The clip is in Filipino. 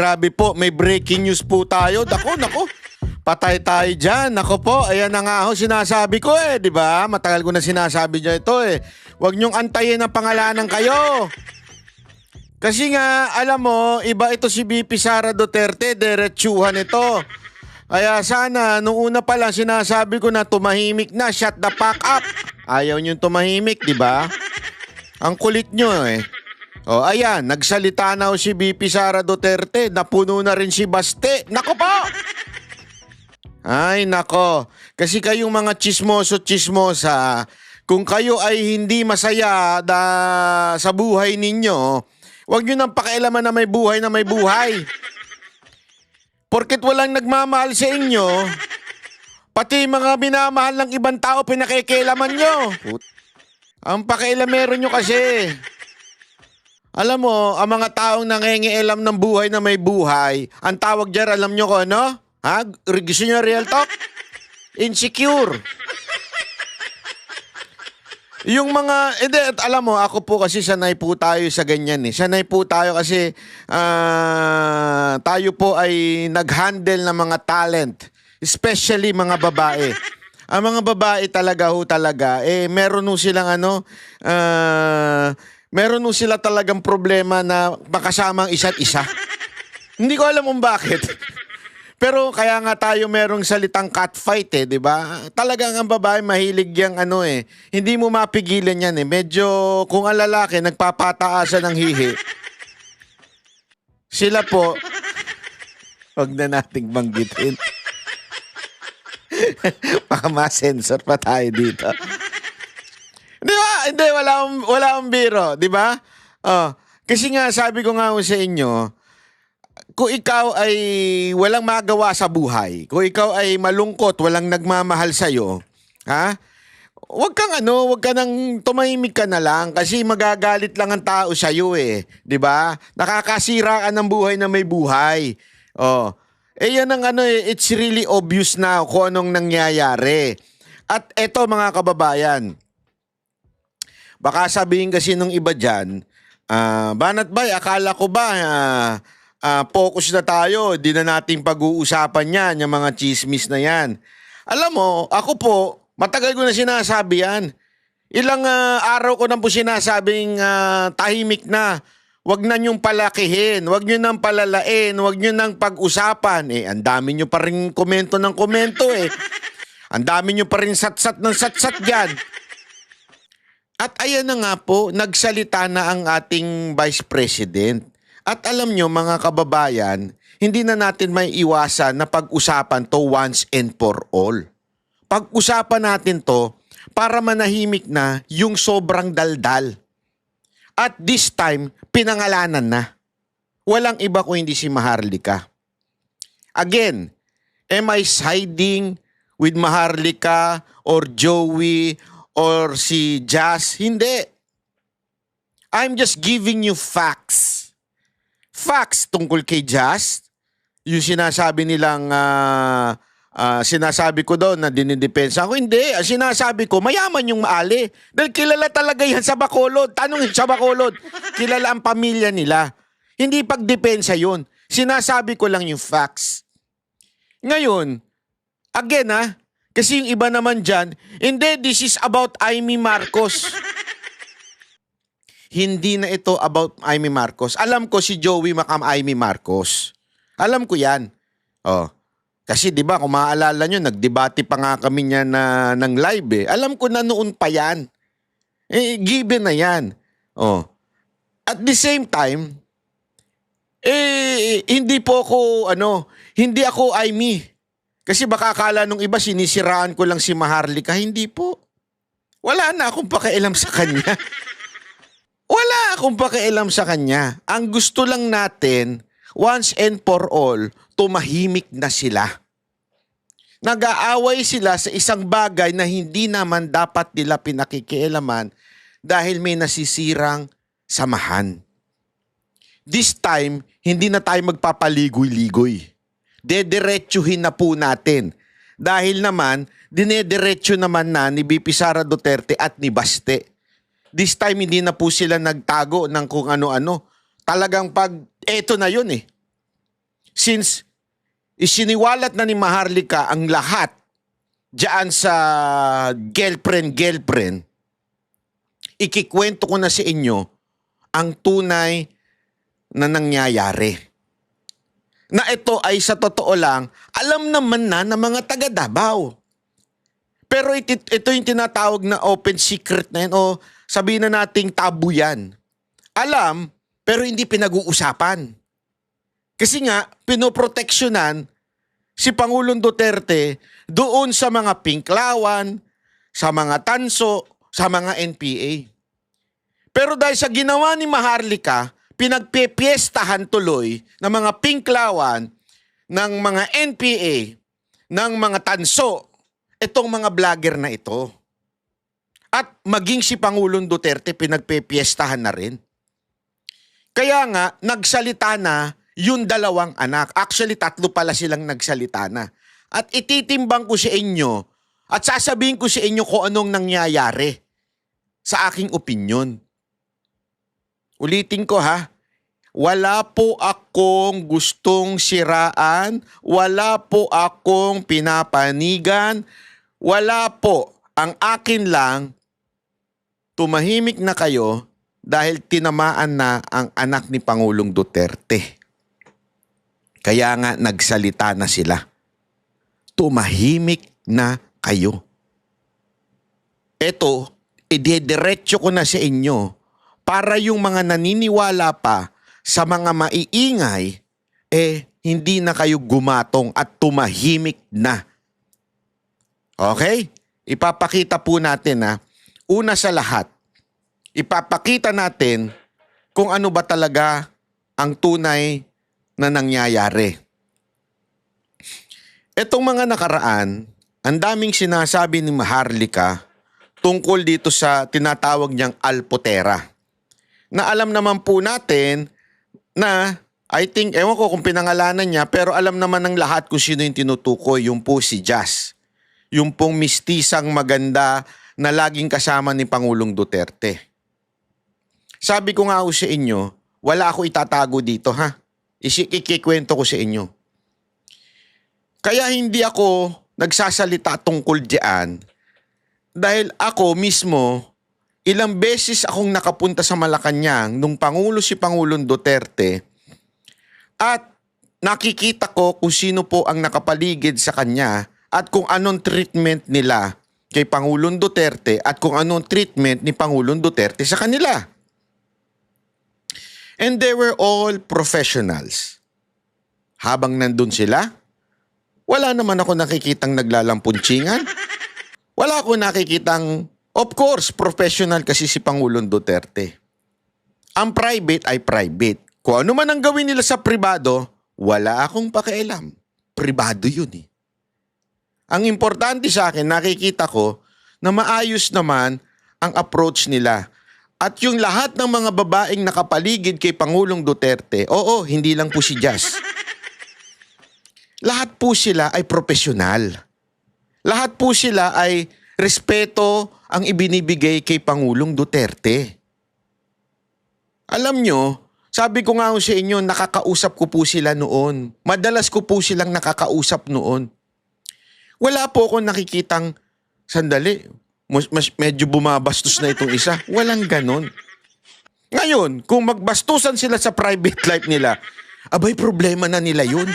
Grabe po, may breaking news po tayo. Nako. Patay tayo dyan. Nako po, ayan na nga ho, sinasabi ko di ba? Matagal ko na sinasabi nyo ito Huwag nyong antayin ang pangalanan kayo. Kasi nga, alam mo, iba ito si VP Sara Duterte, diretsuhan ito. Kaya sana, nung una pa lang sinasabi ko na tumahimik na, shut the fuck up. Ayaw nyong tumahimik, di ba? Ang kulit nyo O ayan, nagsalita na si VP Sara Duterte, napuno na rin si Baste. Nako po! Ay nako, kasi kayong mga chismoso-chismosa, kung kayo ay hindi masaya sa buhay ninyo, huwag nyo nang pakialaman na may buhay. Porket walang nagmamahal sa inyo, pati mga minamahal ng ibang tao pinakikialaman nyo. Ang pakialamero nyo kasi. Alam mo, ang mga taong nangingialam ng buhay na may buhay, ang tawag dyan, alam nyo ko ano? Ha? Gusto nyo real talk? Insecure. Yung mga, alam mo, ako po kasi sanay po tayo sa ganyan Sanay po tayo kasi tayo po ay nag-handle ng mga talent, especially mga babae. Ang mga babae talaga meron silang meron sila talagang problema na makasama ang isa't isa. Hindi ko alam kung bakit. Pero kaya nga tayo merong salitang catfight di ba? Talagang ang babae mahilig yang hindi mo mapigilan yan Medyo kung ang lalaki nagpapataasan ng hihi. Sila po, wag na nating banggitin. Baka ma-sensor pa tayo dito. Di ba? Hindi, wala akong biro, di ba? Kasi nga, sabi ko nga sa inyo, kung ikaw ay walang magawa sa buhay, kung ikaw ay malungkot, walang nagmamahal sa'yo, Huwag ka nang tumahimik ka na lang kasi magagalit lang ang tao sa'yo di ba? Nakakasira ka ng buhay na may buhay. Yan ang it's really obvious na kung anong nangyayari. At eto mga kababayan, baka sabihin kasi nung iba dyan, Banat Bay, akala ko ba focus na tayo, di na natin pag-uusapan yan, yung mga chismis na yan. Alam mo, ako po, matagal ko na sinasabi yan. Ilang araw ko na po sinasabing tahimik na. Huwag na niyong palakihin, huwag niyo nang palalain, huwag niyo nang pag-usapan. Ang dami niyo pa rin komento ng komento Ang dami niyo pa rin satsat ng satsat dyan. At ayan na nga po, nagsalita na ang ating Vice President. At alam nyo mga kababayan, hindi na natin may iwasan na pag-usapan to once and for all. Pag-usapan natin to para manahimik na yung sobrang daldal. At this time, pinangalanan na. Walang iba kung hindi si Maharlika. Again, am I siding with Maharlika or Joey or si Jazz? Hindi. I'm just giving you facts. Facts tungkol kay Jazz. Yung sinasabi nilang, sinasabi ko daw na dinidepensa ako. Hindi. Sinasabi ko, mayaman yung maali. Dahil kilala talaga yan sa Bacolod. Tanongin sa Bacolod. Kilala ang pamilya nila. Hindi pagdepensa yun. Sinasabi ko lang yung facts. Ngayon, again kasi yung iba naman dyan, hindi, this is about Amy Marcos. Hindi na ito about Amy Marcos. Alam ko si Joey Macam Amy Marcos. Alam ko yan. Kasi di ba kung maaalala nyo, nagdebate pa nga kami niya ng live Alam ko na noon pa yan. Given na yan. At the same time, hindi po ako, hindi ako Amy. Kasi baka akala nung iba sinisiraan ko lang si Maharlika. Hindi po. Wala na akong pakialam sa kanya. Wala akong pakialam sa kanya. Ang gusto lang natin, once and for all, tumahimik na sila. Nag-aaway sila sa isang bagay na hindi naman dapat nila pinakikialaman dahil may nasisirang samahan. This time, hindi na tayo magpapaligoy-ligoy. Dediretsuhin na po natin. Dahil naman, dinediretso naman na ni VP Sara Duterte at ni Baste. This time, hindi na po sila nagtago ng kung ano-ano. Talagang eto na yun since isiniwalat na ni Maharlika ang lahat diyan sa girlfriend, ikikwento ko na sa inyo ang tunay na nangyayari. Na ito ay sa totoo lang, alam naman na ng mga taga Davao. Pero ito yung tinatawag na open secret na yan o sabihin na nating tabu yan. Alam, pero hindi pinag-uusapan. Kasi nga, pinoproteksyonan si Pangulong Duterte doon sa mga pinklawan, sa mga tanso, sa mga NPA. Pero dahil sa ginawa ni Maharlika, pinagpepiestahan tuloy ng mga pinklawan, ng mga NPA, ng mga tanso, itong mga vlogger na ito. At maging si Pangulong Duterte pinagpepiestahan na rin. Kaya nga, nagsalita na yung dalawang anak. Actually, 3 pala silang nagsalita na. At ititimbang ko sa inyo at sasabihin ko sa inyo kung anong nangyayari sa aking opinyon. Ulitin ko ha, wala po akong gustong siraan, wala po akong pinapanigan, wala po. Ang akin lang, tumahimik na kayo dahil tinamaan na ang anak ni Pangulong Duterte. Kaya nga nagsalita na sila. Tumahimik na kayo. Ito, idediretso ko na sa inyo para yung mga naniniwala pa sa mga maiingay, hindi na kayo gumatong at tumahimik na. Okay? Ipapakita po natin na una sa lahat, ipapakita natin kung ano ba talaga ang tunay na nangyayari. Itong mga nakaraan, ang daming sinasabi ni Maharlika tungkol dito sa tinatawag niyang Alpotera. Na alam naman po natin na, I think, ewan ko kung pinangalanan niya, pero alam naman ng lahat kung sino yung tinutukoy, yung po si Jazz. Yung pong mistisang maganda na laging kasama ni Pangulong Duterte. Sabi ko nga sa inyo, wala ako itatago dito ha. Ikikwento ko sa inyo. Kaya hindi ako nagsasalita tungkol diyan dahil ako mismo ilang beses akong nakapunta sa Malacanang nung Pangulo si Pangulong Duterte at nakikita ko kung sino po ang nakapaligid sa kanya at kung anong treatment nila kay Pangulong Duterte at kung anong treatment ni Pangulong Duterte sa kanila. And they were all professionals. Habang nandun sila, wala naman ako nakikitang naglalampunchingan. Wala ako nakikitang, of course, professional kasi si Pangulong Duterte. Ang private ay private. Kung ano man ang gawin nila sa pribado, wala akong pakialam. Pribado yun eh. Ang importante sa akin, nakikita ko na maayos naman ang approach nila. At yung lahat ng mga babaeng nakapaligid kay Pangulong Duterte, oo, hindi lang po si Jazz. Lahat po sila ay profesional. Lahat po sila ay respeto ang ibinibigay kay Pangulong Duterte. Alam nyo, sabi ko nga sa inyo, nakakausap ko po sila noon. Madalas ko po silang nakakausap noon. Wala po akong nakikitang, sandali, medyo bumabastos na itong isa. Walang ganon. Ngayon, kung magbastusan sila sa private life nila, abay problema na nila yun.